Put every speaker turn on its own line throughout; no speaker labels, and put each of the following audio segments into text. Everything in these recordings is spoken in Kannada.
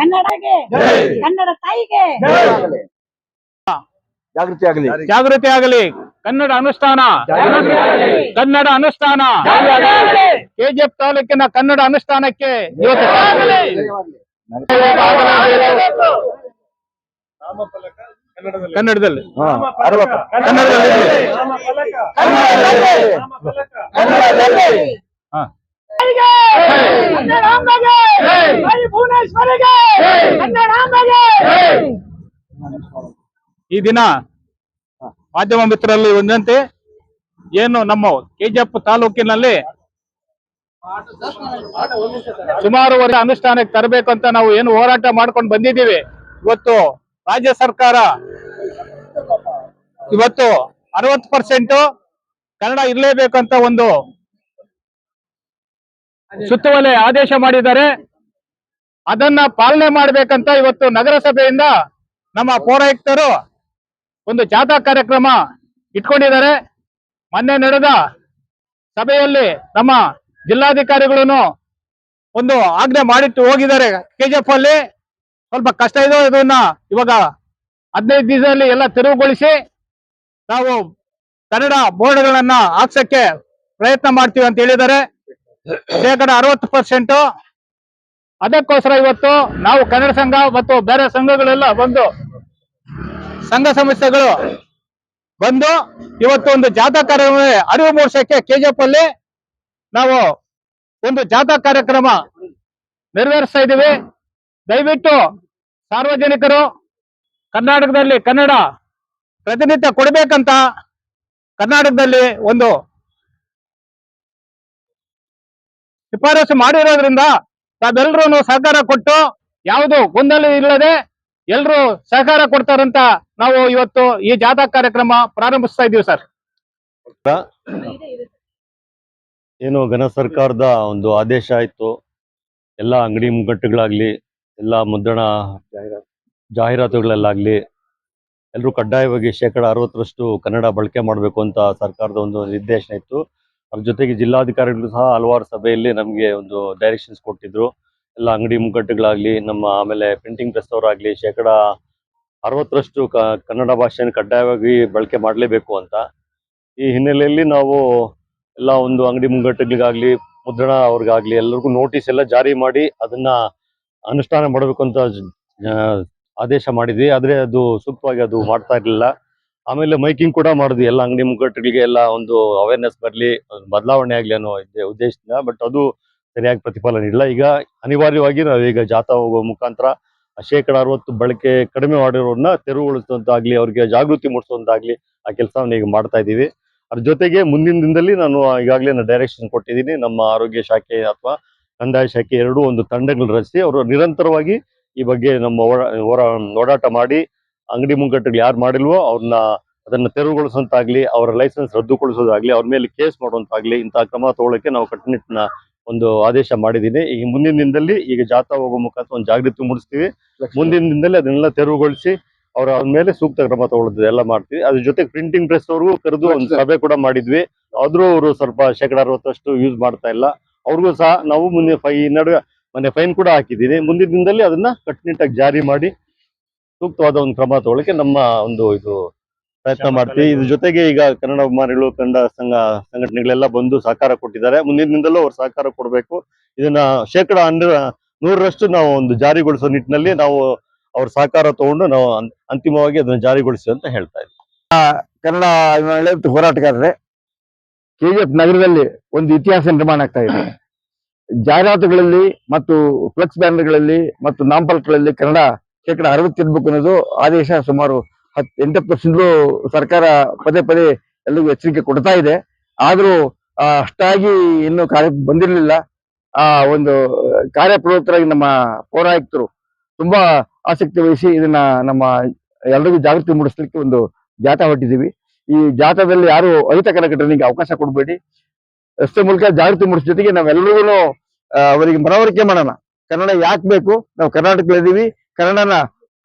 ಕನ್ನಡಗೆ ಕನ್ನಡ ತಾಯಿಗೆ
ಜಾಗೃತಿ ಆಗಲಿ
ಜಾಗೃತಿ ಆಗಲಿ ಕನ್ನಡ ಅನುಷ್ಠಾನ ಕನ್ನಡ ಅನುಷ್ಠಾನ ಕೆಜಿಎಫ್ ತಾಲೂಕಿನ ಕನ್ನಡ ಅನುಷ್ಠಾನಕ್ಕೆ ಇವತ್ತು ಕನ್ನಡದಲ್ಲಿ ಈ ದಿನ ಮಾಧ್ಯಮ ಮಿತ್ರರಲ್ಲಿ ಒಂದಂತೆ ಏನು ನಮ್ಮ ಕೆಜಿಎಫ್ ತಾಲೂಕಿನಲ್ಲಿ ಸುಮಾರು ವರ್ಷ ಅನುಷ್ಠಾನಕ್ಕೆ ತರಬೇಕು ಅಂತ ನಾವು ಏನು ಹೋರಾಟ ಮಾಡ್ಕೊಂಡು ಬಂದಿದ್ದೀವಿ. ಇವತ್ತು ರಾಜ್ಯ ಸರ್ಕಾರ ಇವತ್ತು 60% ಕನ್ನಡ ಇರಲೇಬೇಕಂತ ಒಂದು ಸುತ್ತೋಲೆ ಆದೇಶ ಮಾಡಿದ್ದಾರೆ. ಅದನ್ನ ಪಾಲನೆ ಮಾಡ್ಬೇಕಂತ ಇವತ್ತು ನಗರಸಭೆಯಿಂದ ನಮ್ಮ ಪೌರಾಯುಕ್ತರು ಒಂದು ಜಾಥಾ ಕಾರ್ಯಕ್ರಮ ಇಟ್ಕೊಂಡಿದ್ದಾರೆ. ಮೊನ್ನೆ ನಡೆದ ಸಭೆಯಲ್ಲಿ ನಮ್ಮ ಜಿಲ್ಲಾಧಿಕಾರಿಗಳನ್ನು ಒಂದು ಆಜ್ಞೆ ಮಾಡಿಟ್ಟು ಹೋಗಿದ್ದಾರೆ. ಕೆಜಿಎಫ್ ಅಲ್ಲಿ ಸ್ವಲ್ಪ ಕಷ್ಟ ಇದೆ, ಇದನ್ನ ಇವಾಗ 15 ದಿವಸದಲ್ಲಿ ಎಲ್ಲ ತೆರವುಗೊಳಿಸಿ ನಾವು ಕನ್ನಡ ಬೋರ್ಡ್ಗಳನ್ನ ಹಾಕ್ಸಕ್ಕೆ ಪ್ರಯತ್ನ ಮಾಡ್ತೀವಿ ಅಂತ ಹೇಳಿದ್ದಾರೆ. 60%. ಅದಕ್ಕೋಸ್ಕರ ಇವತ್ತು ನಾವು ಕನ್ನಡ ಸಂಘ ಮತ್ತು ಬೇರೆ ಸಂಘಗಳೆಲ್ಲ ಬಂದು ಸಂಘ ಸಂಸ್ಥೆಗಳು ಬಂದು ಇವತ್ತು ಒಂದು ಜಾಥಾ ಕಾರ್ಯಕ್ರಮ ಅರಿವು ಮೂಡಿಸಕ್ಕೆ ಕೆಜಿಎಫ್ ಅಲ್ಲಿ ನಾವು ಒಂದು ಜಾಥಾ ಕಾರ್ಯಕ್ರಮ ನೆರವೇರಿಸ್ತಾ ಇದ್ದೀವಿ. ದಯವಿಟ್ಟು ಸಾರ್ವಜನಿಕರು ಕರ್ನಾಟಕದಲ್ಲಿ ಕನ್ನಡ ಪ್ರತಿನಿತ್ಯ ಕೊಡಬೇಕಂತ ಕರ್ನಾಟಕದಲ್ಲಿ ಒಂದು ಶಿಫಾರಸು ಮಾಡಿರೋದ್ರಿಂದ ತಾವೆಲ್ಲರೂ ಸಹಕಾರ ಕೊಟ್ಟು ಯಾವುದು ಗೊಂದಲ ಇಲ್ಲದೆ ಎಲ್ಲರೂ ಸಹಕಾರ ಕೊಡ್ತಾರಂತ ನಾವು ಇವತ್ತು ಈ ಜಾಥಾ ಕಾರ್ಯಕ್ರಮ ಪ್ರಾರಂಭಿಸ್ತಾ ಇದ್ದೀವಿ ಸರ್.
ಏನು ಘನ ಸರ್ಕಾರದ ಒಂದು ಆದೇಶ ಆಯ್ತು, ಎಲ್ಲ ಅಂಗಡಿ ಮುಗ್ಗಟ್ಟುಗಳಾಗ್ಲಿ, ಎಲ್ಲ ಮುದ್ರಣ ಜಾಹೀರಾತುಗಳಲ್ಲಾಗ್ಲಿ ಎಲ್ಲರೂ ಕಡ್ಡಾಯವಾಗಿ 60% ಕನ್ನಡ ಬಳಕೆ ಮಾಡಬೇಕು ಅಂತ ಸರ್ಕಾರದ ಒಂದು ನಿರ್ದೇಶನ ಇತ್ತು. ಅದ್ರ ಜೊತೆಗೆ ಜಿಲ್ಲಾಧಿಕಾರಿಗಳು ಸಹ ಹಲವಾರು ಸಭೆಯಲ್ಲಿ ನಮಗೆ ಒಂದು ಡೈರೆಕ್ಷನ್ಸ್ ಕೊಟ್ಟಿದ್ರು. ಎಲ್ಲ ಅಂಗಡಿ ಮುಗ್ಗಟ್ಟುಗಳಾಗ್ಲಿ, ನಮ್ಮ ಆಮೇಲೆ ಪ್ರಿಂಟಿಂಗ್ ಪ್ರೆಸ್ ಅವರಾಗ್ಲಿ 60% ಕನ್ನಡ ಭಾಷೆಯನ್ನು ಕಡ್ಡಾಯವಾಗಿ ಬಳಕೆ ಮಾಡಲೇಬೇಕು ಅಂತ. ಈ ಹಿನ್ನೆಲೆಯಲ್ಲಿ ನಾವು ಎಲ್ಲ ಒಂದು ಅಂಗಡಿ ಮುಗ್ಗಟ್ಟುಗಳಿಗಾಗ್ಲಿ, ಮುದ್ರಣ ಅವ್ರಿಗಾಗ್ಲಿ ಎಲ್ಲರಿಗೂ ನೋಟಿಸ್ ಎಲ್ಲ ಜಾರಿ ಮಾಡಿ ಅದನ್ನ ಅನುಷ್ಠಾನ ಮಾಡಬೇಕು ಅಂತ ಆದೇಶ ಮಾಡಿದ್ವಿ. ಆದ್ರೆ ಅದು ಸೂಕ್ತವಾಗಿ ಅದು ಮಾಡ್ತಾ ಇರಲಿಲ್ಲ. ಆಮೇಲೆ ಮೈಕಿಂಗ್ ಕೂಡ ಮಾಡಿದ್ವಿ, ಎಲ್ಲ ಅಂಗಡಿ ಮುಗ್ಗಟ್ಟುಗಳಿಗೆ ಎಲ್ಲ ಒಂದು ಅವೇರ್ನೆಸ್ ಬರಲಿ, ಬದಲಾವಣೆ ಆಗಲಿ ಅನ್ನೋ ಉದ್ದೇಶದಿಂದ. ಬಟ್ ಅದು ಸರಿಯಾಗಿ ಪ್ರತಿಫಲನ ಇಲ್ಲ. ಈಗ ಅನಿವಾರ್ಯವಾಗಿ ನಾವೀಗ ಜಾಥಾ ಹೋಗುವ ಮುಖಾಂತರ 60% ಬಳಕೆ ಕಡಿಮೆ ಮಾಡಿರೋರನ್ನ ತೆರವುಗೊಳಿಸುವಂತಾಗ್ಲಿ, ಅವ್ರಿಗೆ ಜಾಗೃತಿ ಮೂಡಿಸುವಂತಾಗ್ಲಿ ಆ ಕೆಲಸವನ್ನು ಈಗ ಮಾಡ್ತಾ ಇದ್ದೀವಿ. ಅದ್ರ ಜೊತೆಗೆ ಮುಂದಿನ ದಿನದಲ್ಲಿ ನಾನು ಈಗಾಗಲೇ ಡೈರೆಕ್ಷನ್ ಕೊಟ್ಟಿದ್ದೀನಿ. ನಮ್ಮ ಆರೋಗ್ಯ ಶಾಖೆ ಅಥವಾ ಕಂದಾಯ ಶಾಖೆ ಎರಡೂ ಒಂದು ತಂಡಗಳು ರಚಿಸಿ ಅವರು ನಿರಂತರವಾಗಿ ಈ ಬಗ್ಗೆ ನಮ್ಮ ಓಡಾಟ ಮಾಡಿ ಅಂಗಡಿ ಮುಗ್ಗಟ್ಟುಗಳು ಯಾರು ಮಾಡಿಲ್ವೋ ಅವ್ರನ್ನ ಅದನ್ನ ತೆರವುಗೊಳಿಸುವಂತಾಗ್ಲಿ, ಅವರ ಲೈಸೆನ್ಸ್ ರದ್ದುಗೊಳಿಸೋದಾಗ್ಲಿ, ಅವ್ರ ಮೇಲೆ ಕೇಸ್ ಮಾಡುವಂತಾಗ್ಲಿ ಇಂತಹ ಕ್ರಮ ತಗೊಳ್ಳಕ್ಕೆ ನಾವು ಕಟ್ಟುನಿಟ್ಟಿನ ಒಂದು ಆದೇಶ ಮಾಡಿದ್ದೀನಿ. ಈಗ ಮುಂದಿನ ದಿನದಲ್ಲಿ ಈಗ ಜಾಥಾ ಹೋಗೋ ಮುಖಾಂತರ ಒಂದು ಜಾಗೃತಿ ಮೂಡಿಸ್ತೀವಿ. ಮುಂದಿನ ದಿನದಲ್ಲಿ ಅದನ್ನೆಲ್ಲ ತೆರವುಗೊಳಿಸಿ ಅವ್ರ ಮೇಲೆ ಸೂಕ್ತ ಕ್ರಮ ತಗೊಳ್ಳೋದು ಎಲ್ಲ ಮಾಡ್ತೀವಿ. ಅದ್ರ ಜೊತೆಗೆ ಪ್ರಿಂಟಿಂಗ್ ಪ್ರೆಸ್ ಅವ್ರಿಗೂ ಕರೆದು ಒಂದು ಸಭೆ ಕೂಡ ಮಾಡಿದ್ವಿ. ಆದ್ರೂ ಅವರು ಸ್ವಲ್ಪ 60% ಯೂಸ್ ಮಾಡ್ತಾ ಇಲ್ಲ. ಅವ್ರಿಗೂ ಸಹ ನಾವು ಮೊನ್ನೆ ಫೈನ್ ಕೂಡ ಹಾಕಿದ್ದೀನಿ. ಮುಂದಿನ ದಿನದಲ್ಲಿ ಅದನ್ನ ಕಟ್ಟುನಿಟ್ಟಾಗಿ ಜಾರಿ ಮಾಡಿ ಸೂಕ್ತವಾದ ಒಂದು ಕ್ರಮ ತಗೊಳ್ಳಕ್ಕೆ ನಮ್ಮ ಒಂದು ಪ್ರಯತ್ನ ಮಾಡ್ತೀವಿ. ಇದ್ರ ಜೊತೆಗೆ ಈಗ ಕನ್ನಡ ಅಭಿಮಾನಿಗಳು, ಕನ್ನಡ ಸಂಘಟನೆಗಳೆಲ್ಲ ಬಂದು ಸಹಕಾರ ಕೊಟ್ಟಿದ್ದಾರೆ. ಮುಂದಿನ ದಿನದಲ್ಲೂ ಅವ್ರು ಸಹಕಾರ ಕೊಡಬೇಕು. ಇದನ್ನ 100% ನಾವು ಒಂದು ಜಾರಿಗೊಳಿಸೋ ನಿಟ್ಟಿನಲ್ಲಿ ನಾವು ಅವ್ರ ಸಹಕಾರ ತಗೊಂಡು ನಾವು ಅಂತಿಮವಾಗಿ ಅದನ್ನ ಜಾರಿಗೊಳಿಸಿ ಅಂತ ಹೇಳ್ತಾ ಇದ್ದೀವಿ.
ಕನ್ನಡ ಹೋರಾಟಗಾರರೇ, ಕೆಜಿಎಫ್ ನಗರದಲ್ಲಿ ಒಂದು ಇತಿಹಾಸ ನಿರ್ಮಾಣ ಆಗ್ತಾ ಇದೆ. ಜಾಹೀರಾತುಗಳಲ್ಲಿ ಮತ್ತು ಫ್ಲೆಕ್ಸ್ ಬ್ಯಾನರ್ಗಳಲ್ಲಿ ಮತ್ತು ನಾಮಫಲಕಗಳಲ್ಲಿ ಕನ್ನಡ 60% ಇರ್ಬೇಕು ಅನ್ನೋದು ಆದೇಶ ಸುಮಾರು 8% ಸರ್ಕಾರ ಪದೇ ಪದೇ ಎಲ್ಲರಿಗೂ ಎಚ್ಚರಿಕೆ ಕೊಡ್ತಾ ಇದೆ. ಆದ್ರೂ ಅಷ್ಟಾಗಿ ಇನ್ನು ಕಾರ್ಯ ಬಂದಿರಲಿಲ್ಲ. ಒಂದು ಕಾರ್ಯಪ್ರವೃತ್ತರಾಗಿ ನಮ್ಮ ಪೌರಾಯುಕ್ತರು ತುಂಬಾ ಆಸಕ್ತಿ ವಹಿಸಿ ಇದನ್ನ ನಮ್ಮ ಎಲ್ಲರಿಗೂ ಜಾಗೃತಿ ಮೂಡಿಸ್ಲಿಕ್ಕೆ ಒಂದು ಜಾಥಾ ಹೊರಟಿದ್ದೀವಿ. ಈ ಜಾಥಾದಲ್ಲಿ ಯಾರು ಅಹಿತಕರ ಘಟನೆಗೆ ಅವಕಾಶ ಕೊಡಬೇಡಿ. ರಸ್ತೆ ಮೂಲಕ ಜಾಗೃತಿ ಮೂಡಿಸೋ ಜೊತೆಗೆ ನಾವೆಲ್ಲರಿಗೂ ಅವರಿಗೆ ಮನವರಿಕೆ ಮಾಡೋಣ. ಕನ್ನಡ ಯಾಕೆ ಬೇಕು, ನಾವು ಕರ್ನಾಟಕದಲ್ಲಿದ್ದೀವಿ, ಕನ್ನಡನ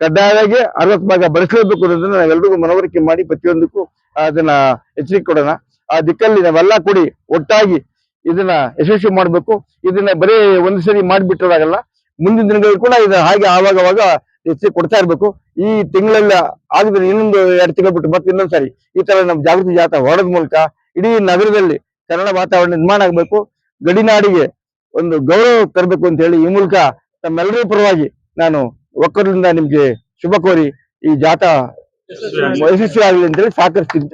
ಕಡ್ಡಾಯವಾಗಿ 60% ಬಳಸಲೇಬೇಕು ಅನ್ನೋದನ್ನ ನಾವೆಲ್ಲರಿಗೂ ಮನವರಿಕೆ ಮಾಡಿ ಪ್ರತಿಯೊಂದಕ್ಕೂ ಅದನ್ನ ಎಚ್ಚರಿಕೆ ಕೊಡೋಣ. ಆ ದಿಕ್ಕಲ್ಲಿ ನಾವೆಲ್ಲ ಕೂಡಿ ಒಟ್ಟಾಗಿ ಇದನ್ನ ಯಶಸ್ವಿ ಮಾಡ್ಬೇಕು. ಇದನ್ನ ಬರೀ ಒಂದು ಸರಿ ಮಾಡಿಬಿಟ್ಟರಾಗಲ್ಲ. ಮುಂದಿನ ದಿನಗಳಲ್ಲಿ ಕೂಡ ಇದು ಹಾಗೆ ಆವಾಗ ಹೆಚ್ಚಿಗೆ ಕೊಡ್ತಾ ಇರ್ಬೇಕು. ಈ ತಿಂಗಳೆಲ್ಲ ಆಗಿದ್ರೆ ಇನ್ನೊಂದು 2 ತಿಂಗಳು ಬಿಟ್ಟು ಮತ್ತೆ ಇನ್ನೊಂದ್ಸರಿ ಈ ತರ ನಮ್ಮ ಜಾಗೃತಿ ಜಾಥಾ ಹೊರಡ ಮೂಲಕ ಇಡೀ ನಗರದಲ್ಲಿ ಕನ್ನಡ ವಾತಾವರಣ ನಿರ್ಮಾಣ ಆಗ್ಬೇಕು, ಗಡಿನಾಡಿಗೆ ಒಂದು ಗೌರವ ತರಬೇಕು ಅಂತ ಹೇಳಿ ಈ ಮೂಲಕ ತಮ್ಮೆಲ್ಲರ ಪರವಾಗಿ ನಾನು ಒಕ್ಕಲಿಂದ ನಿಮ್ಗೆ ಶುಭ ಕೋರಿ ಈ ಜಾಥಾ ಯಶಸ್ವಿ ಆಗಲಿ ಅಂತ ಹೇಳಿ ಸಹಕರಿಸ್ತೀನಿ.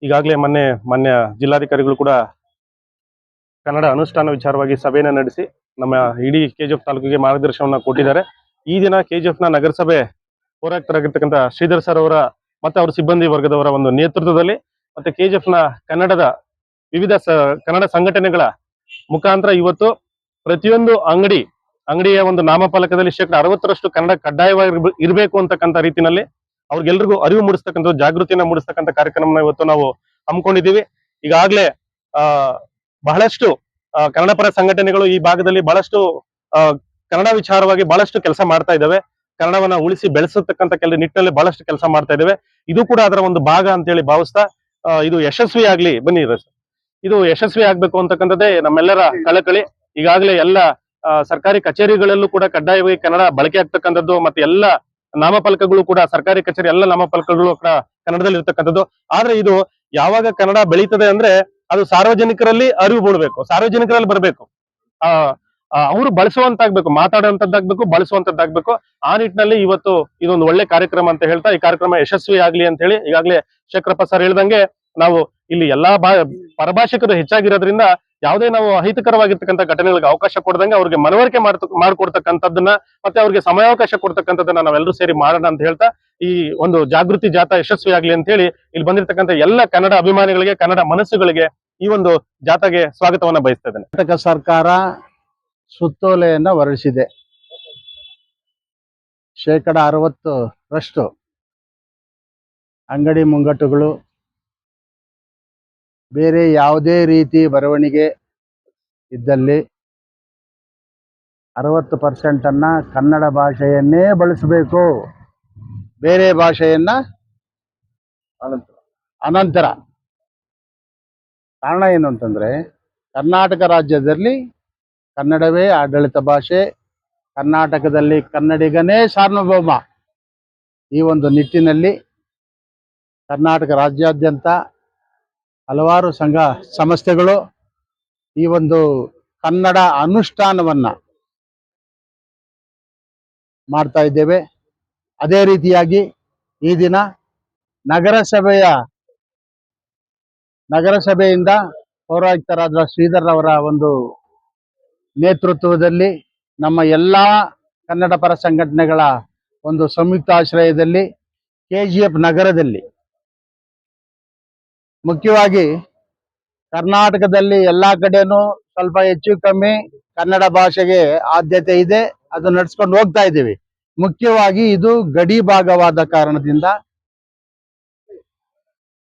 ಈಗಾಗಲೇ ಮಾನ್ಯ ಜಿಲ್ಲಾಧಿಕಾರಿಗಳು ಕೂಡ ಕನ್ನಡ ಅನುಷ್ಠಾನ ವಿಚಾರವಾಗಿ ಸಭೆಯನ್ನ ನಡೆಸಿ ನಮ್ಮ ಇಡೀ ಕೆಜಿಎಫ್ ತಾಲೂಕಿಗೆ ಮಾರ್ಗದರ್ಶನವನ್ನ ಕೊಟ್ಟಿದ್ದಾರೆ. ಈ ದಿನ ಕೆಜಿಎಫ್ ನ ನಗರಸಭೆ ಹೋರಾಟಗಾರರಾಗಿರ್ತಕ್ಕಂಥ ಶ್ರೀಧರ್ ಸರ್ ಅವರ ಮತ್ತೆ ಅವರ ಸಿಬ್ಬಂದಿ ವರ್ಗದವರ ಒಂದು ನೇತೃತ್ವದಲ್ಲಿ ಮತ್ತೆ ಕೆಜಿಎಫ್ ನ ಕನ್ನಡದ ವಿವಿಧ ಕನ್ನಡ ಸಂಘಟನೆಗಳ ಮುಖಾಂತರ ಇವತ್ತು ಪ್ರತಿಯೊಂದು ಅಂಗಡಿಯ ಒಂದು ನಾಮಫಲಕದಲ್ಲಿ 60% ಕನ್ನಡ ಕಡ್ಡಾಯವಾಗಿ ಇರಬೇಕು ಅಂತಕ್ಕಂಥ ರೀತಿನಲ್ಲಿ ಅವ್ರಿಗೆಲ್ರಿಗೂ ಅರಿವು ಮೂಡಿಸ್ತಕ್ಕಂಥ ಜಾಗೃತಿಯನ್ನ ಮೂಡಿಸ್ತಕ್ಕಂಥ ಕಾರ್ಯಕ್ರಮನ ಇವತ್ತು ನಾವು ಹಮ್ಮಿಕೊಂಡಿದ್ದೀವಿ. ಈಗಾಗಲೇ ಬಹಳಷ್ಟು ಕನ್ನಡ ಪರ ಸಂಘಟನೆಗಳು ಈ ಭಾಗದಲ್ಲಿ ಬಹಳಷ್ಟು ಕನ್ನಡ ವಿಚಾರವಾಗಿ ಬಹಳಷ್ಟು ಕೆಲಸ ಮಾಡ್ತಾ ಇದ್ದಾವೆ. ಕನ್ನಡವನ್ನ ಉಳಿಸಿ ಬೆಳೆಸತಕ್ಕಂಥ ನಿಟ್ಟಿನಲ್ಲಿ ಬಹಳಷ್ಟು ಕೆಲಸ ಮಾಡ್ತಾ ಇದ್ದೇವೆ. ಇದು ಕೂಡ ಅದರ ಒಂದು ಭಾಗ ಅಂತ ಹೇಳಿ ಭಾವಿಸ್ತಾ ಇದು ಯಶಸ್ವಿ ಆಗ್ಲಿ, ಬನ್ನಿ ಇದು ಯಶಸ್ವಿ ಆಗ್ಬೇಕು ಅಂತಕ್ಕಂಥದ್ದೇ ನಮ್ಮೆಲ್ಲರ ಕಳಕಳಿ. ಈಗಾಗಲೇ ಎಲ್ಲ ಸರ್ಕಾರಿ ಕಚೇರಿಗಳಲ್ಲೂ ಕೂಡ ಕಡ್ಡಾಯವಾಗಿ ಕನ್ನಡ ಬಳಕೆ ಆಗ್ತಕ್ಕಂಥದ್ದು, ಮತ್ತೆ ಎಲ್ಲ ನಾಮಫಲಕಗಳು ಕೂಡ ಸರ್ಕಾರಿ ಕಚೇರಿ ಎಲ್ಲ ನಾಮಫಲಕಗಳು ಕೂಡ ಕನ್ನಡದಲ್ಲಿ ಇರ್ತಕ್ಕಂಥದ್ದು. ಆದ್ರೆ ಇದು ಯಾವಾಗ ಕನ್ನಡ ಬೆಳೀತದೆ ಅಂದ್ರೆ ಅದು ಸಾರ್ವಜನಿಕರಲ್ಲಿ ಅರಿವು ಮೂಡಬೇಕು, ಸಾರ್ವಜನಿಕರಲ್ಲಿ ಬರಬೇಕು, ಅವರು ಬಳಸುವಂತಾಗ್ಬೇಕು, ಮಾತಾಡುವಂತದ್ದಾಗ್ಬೇಕು, ಬಳಸುವಂತದ್ದಾಗ್ಬೇಕು. ಆ ನಿಟ್ಟಿನಲ್ಲಿ ಇವತ್ತು ಇದೊಂದು ಒಳ್ಳೆ ಕಾರ್ಯಕ್ರಮ ಅಂತ ಹೇಳ್ತಾ ಈ ಕಾರ್ಯಕ್ರಮ ಯಶಸ್ವಿ ಆಗ್ಲಿ ಅಂತ ಹೇಳಿ ಈಗಾಗಲೇ ಶೇಖರಪ್ಪ ಸರ್ ಹೇಳ್ದಂಗೆ ನಾವು ಇಲ್ಲಿ ಎಲ್ಲಾ ಪರಭಾಷಿಕರು ಹೆಚ್ಚಾಗಿರೋದ್ರಿಂದ ಯಾವುದೇ ನಾವು ಅಹಿತಕರವಾಗಿರ್ತಕ್ಕಂಥ ಘಟನೆಗಳಿಗೆ ಅವಕಾಶ ಕೊಡದಂಗೆ ಅವ್ರಿಗೆ ಮನವರಿಕೆ ಮಾಡ್ಕೊಡ್ತಕ್ಕಂಥದ್ದನ್ನ ಮತ್ತೆ ಅವ್ರಿಗೆ ಸಮಯಾವಕಾಶ ಕೊಡ್ತಕ್ಕಂಥದ್ದನ್ನ ನಾವೆಲ್ಲರೂ ಸೇರಿ ಮಾಡೋಣ ಅಂತ ಹೇಳ್ತಾ ಈ ಒಂದು ಜಾಗೃತಿ ಜಾಥಾ ಯಶಸ್ವಿ ಆಗ್ಲಿ ಅಂತ ಹೇಳಿ ಇಲ್ಲಿ ಬಂದಿರತಕ್ಕಂಥ ಎಲ್ಲ ಕನ್ನಡ ಅಭಿಮಾನಿಗಳಿಗೆ, ಕನ್ನಡ ಮನಸ್ಸುಗಳಿಗೆ ಈ ಒಂದು ಜಾಥಾಗೆ ಸ್ವಾಗತವನ್ನ ಬಯಸ್ತಾ ಇದ್ದೇನೆ.
ಕರ್ನಾಟಕ ಸರ್ಕಾರ ಸುತ್ತೋಲೆಯನ್ನ ಹೊರಡಿಸಿದೆ. 60% ಅಂಗಡಿ ಮುಂಗಟ್ಟುಗಳು ಬೇರೆ ಯಾವುದೇ ರೀತಿ ಬರವಣಿಗೆ ಇದ್ದಲ್ಲಿ 60% ಅನ್ನ ಕನ್ನಡ ಭಾಷೆಯನ್ನೇ ಬಳಸಬೇಕು, ಬೇರೆ ಭಾಷೆಯನ್ನ ಅನಂತರ. ಕಾರಣ ಏನು ಅಂತಂದ್ರೆ ಕರ್ನಾಟಕ ರಾಜ್ಯದಲ್ಲಿ ಕನ್ನಡವೇ ಆಡಳಿತ ಭಾಷೆ, ಕರ್ನಾಟಕದಲ್ಲಿ ಕನ್ನಡಿಗನೇ ಸಾರ್ವಭೌಮ. ಈ ಒಂದು ನಿಟ್ಟಿನಲ್ಲಿ ಕರ್ನಾಟಕ ರಾಜ್ಯಾದ್ಯಂತ ಹಲವಾರು ಸಂಘ ಸಂಸ್ಥೆಗಳು ಈ ಒಂದು ಕನ್ನಡ ಅನುಷ್ಠಾನವನ್ನ ಮಾಡ್ತಾ ಇದ್ದೇವೆ. ಅದೇ ರೀತಿಯಾಗಿ ಈ ದಿನ ನಗರಸಭೆಯಿಂದ ಪೌರಾಯುಕ್ತರಾದ ಶ್ರೀಧರ್ ಅವರ ಒಂದು ನೇತೃತ್ವದಲ್ಲಿ ನಮ್ಮ ಎಲ್ಲಾ ಕನ್ನಡ ಪರ ಸಂಘಟನೆಗಳ ಒಂದು ಸಂಯುಕ್ತ ಆಶ್ರಯದಲ್ಲಿ ಕೆಜಿಎಫ್ ನಗರದಲ್ಲಿ ಮುಖ್ಯವಾಗಿ ಕರ್ನಾಟಕದಲ್ಲಿ ಎಲ್ಲಾ ಕಡೆನೂ ಸ್ವಲ್ಪ ಹೆಚ್ಚು ಕಮ್ಮಿ ಕನ್ನಡ ಭಾಷೆಗೆ ಆದ್ಯತೆ ಇದೆ, ಅದು ನಡ್ಸ್ಕೊಂಡು ಹೋಗ್ತಾ ಇದ್ದೀವಿ. ಮುಖ್ಯವಾಗಿ ಇದು ಗಡಿ ಭಾಗವಾದ ಕಾರಣದಿಂದ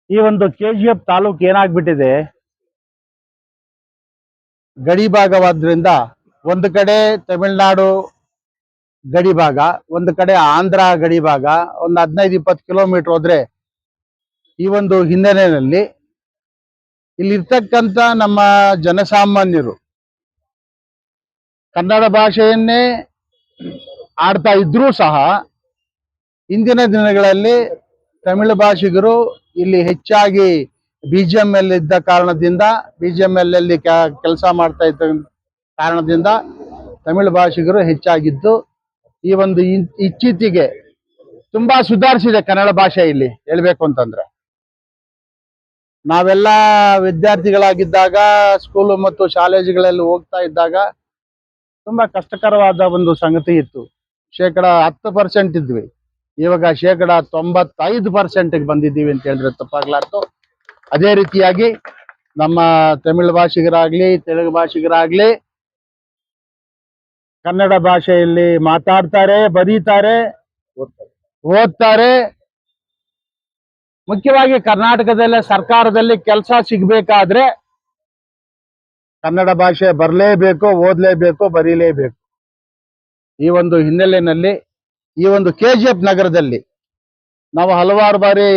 ಈ ಒಂದು ಕೆಜಿಎಫ್ ತಾಲೂಕು ಏನಾಗ್ಬಿಟ್ಟಿದೆ, ಗಡಿ ಭಾಗವಾದ್ರಿಂದ ಒಂದು ಕಡೆ ತಮಿಳುನಾಡು ಗಡಿ ಭಾಗ, ಒಂದು ಕಡೆ ಆಂಧ್ರ ಗಡಿ ಭಾಗ, ಒಂದು 15-20 ಕಿಲೋಮೀಟರ್ ಹೋದ್ರೆ ಈ ಒಂದು ಹಿನ್ನೆಲೆಯಲ್ಲಿ ಇಲ್ಲಿರ್ತಕ್ಕಂಥ ನಮ್ಮ ಜನಸಾಮಾನ್ಯರು ಕನ್ನಡ ಭಾಷೆಯನ್ನೇ ಆಡ್ತಾ ಇದ್ರೂ ಸಹ ಇಂದಿನ ದಿನಗಳಲ್ಲಿ ತಮಿಳು ಭಾಷಿಗರು ಇಲ್ಲಿ ಹೆಚ್ಚಾಗಿ BGML ಇದ್ದ ಕಾರಣದಿಂದ, BGML ಅಲ್ಲಿ ಕೆಲಸ ಮಾಡ್ತಾ ಇದ್ದ ಕಾರಣದಿಂದ ತಮಿಳು ಭಾಷಿಗರು ಹೆಚ್ಚಾಗಿದ್ದು ಈ ಒಂದು ಇತ್ತೀಚೆಗೆ ತುಂಬಾ ಸುಧಾರಿಸಿದೆ ಕನ್ನಡ ಭಾಷೆ. ಇಲ್ಲಿ ಹೇಳ್ಬೇಕು ಅಂತಂದ್ರೆ ನಾವೆಲ್ಲ ವಿದ್ಯಾರ್ಥಿಗಳಾಗಿದ್ದಾಗ ಸ್ಕೂಲು ಮತ್ತು ಕಾಲೇಜುಗಳಲ್ಲಿ ಹೋಗ್ತಾ ಇದ್ದಾಗ ತುಂಬಾ ಕಷ್ಟಕರವಾದ ಒಂದು ಸಂಗತಿ ಇತ್ತು. 10% ಇದ್ವಿ, ಇವಾಗ 95% ಬಂದಿದ್ದೀವಿ ಅಂತ ಹೇಳಿದ್ರೆ ತಪ್ಪಾಗ್ಲಾರ್ದು. ಅದೇ ರೀತಿಯಾಗಿ ನಮ್ಮ ತಮಿಳು ಭಾಷಿಗರಾಗ್ಲಿ, ತೆಲುಗು ಭಾಷಿಗರಾಗ್ಲಿ ಕನ್ನಡ ಭಾಷೆಯಲ್ಲಿ ಮಾತಾಡ್ತಾರೆ, ಬರೀತಾರೆ, ಓದ್ತಾರೆ. ಮುಖ್ಯವಾಗಿ ಕರ್ನಾಟಕದಲ್ಲೇ ಸರ್ಕಾರದಲ್ಲಿ ಕೆಲಸ ಸಿಗ್ಬೇಕಾದ್ರೆ ಕನ್ನಡ ಭಾಷೆ ಬರಲೇಬೇಕು, ಓದಲೇಬೇಕು, ಬರೀಲೇಬೇಕು. ಈ ಒಂದು ಹಿನ್ನೆಲೆಯಲ್ಲಿ ಈ ಒಂದು ಕೆಜಿಎಫ್ ನಗರದಲ್ಲಿ ನಾವು ಹಲವಾರು ಬಾರಿ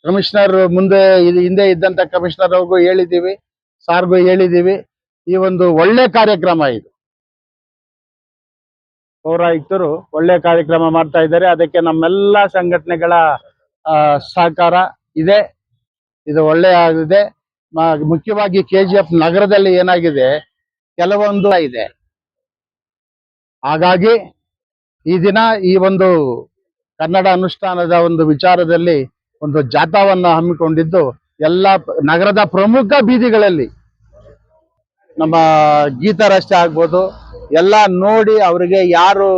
ಕಮಿಷನರ್ ಮುಂದೆ ಹಿಂದೆ ಇದ್ದಂತ ಕಮಿಷನರ್ ಅವ್ರಿಗೂ ಹೇಳಿದ್ದೀವಿ, ಸಾರ್ಗೂ ಹೇಳಿದ್ದೀವಿ. ಈ ಒಂದು ಒಳ್ಳೆ ಕಾರ್ಯಕ್ರಮ ಇದು. ಪೌರಾಯುಕ್ತರು ಒಳ್ಳೆ ಕಾರ್ಯಕ್ರಮ ಮಾಡ್ತಾ ಇದ್ದಾರೆ. ಅದಕ್ಕೆ ನಮ್ಮೆಲ್ಲ ಸಂಘಟನೆಗಳ ಸಹಕಾರ ಇದೆ. ಇದು ಒಳ್ಳೆ ಆಗಿದೆ. ಮುಖ್ಯವಾಗಿ KGF ನಗರದಲ್ಲಿ ಏನಾಗಿದೆ, ಕೆಲವೊಂದು ಇದೆ. ಹಾಗಾಗಿ ಈ ದಿನ ಈ ಒಂದು ಕನ್ನಡ ಅನುಷ್ಠಾನದ ಒಂದು ವಿಚಾರದಲ್ಲಿ ಒಂದು ಜಾಥಾವನ್ನ ಹಮ್ಮಿಕೊಂಡಿದ್ದು ಎಲ್ಲ ನಗರದ ಪ್ರಮುಖ ಬೀದಿಗಳಲ್ಲಿ ನಮ್ಮ ಗೀತಾ ರಸ್ತೆ ಆಗ್ಬೋದು ಎಲ್ಲ ನೋಡಿ ಅವರಿಗೆ ಯಾರು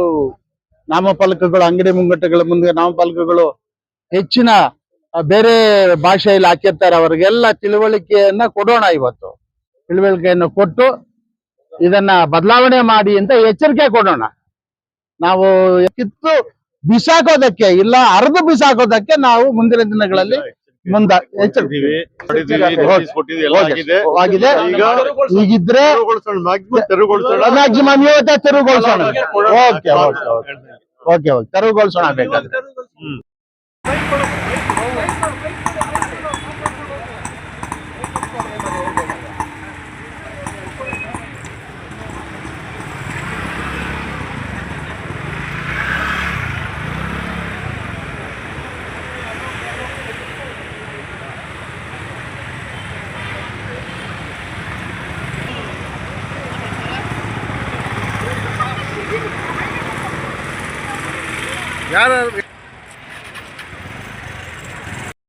ನಾಮಫಲಕಗಳು ಅಂಗಡಿ ಮುಂಗಟ್ಟುಗಳ ಮುಂದೆ ನಾಮಫಲಕಗಳು ಹೆಚ್ಚಿನ ಬೇರೆ ಭಾಷೆಯಲ್ಲಿ ಹಾಕಿರ್ತಾರೆ ಅವರಿಗೆಲ್ಲ ತಿಳುವಳಿಕೆಯನ್ನ ಕೊಡೋಣ. ಇವತ್ತು ತಿಳುವಳಿಕೆಯನ್ನು ಕೊಟ್ಟು ಇದನ್ನ ಬದಲಾವಣೆ ಮಾಡಿ ಅಂತ ಎಚ್ಚರಿಕೆ ಕೊಡೋಣ. ನಾವು ಕಿತ್ತು ಬಿಸಾಕೋದಕ್ಕೆ ಇಲ್ಲ, ಅರ್ಧ ಬಿಸಾಕೋದಕ್ಕೆ ನಾವು ಮುಂದಿನ ದಿನಗಳಲ್ಲಿ ಈಗಿದ್ರೆ ಮ್ಯಾಕ್ಸಿಮಮ್ ಇವತ್ತೇ ತೆರವುಗೊಳಿಸೋಣ. ಓಕೆ ತೆರವುಗೊಳಿಸೋಣ ಬೇಕಾದ್ರೆ.
ಯಾರು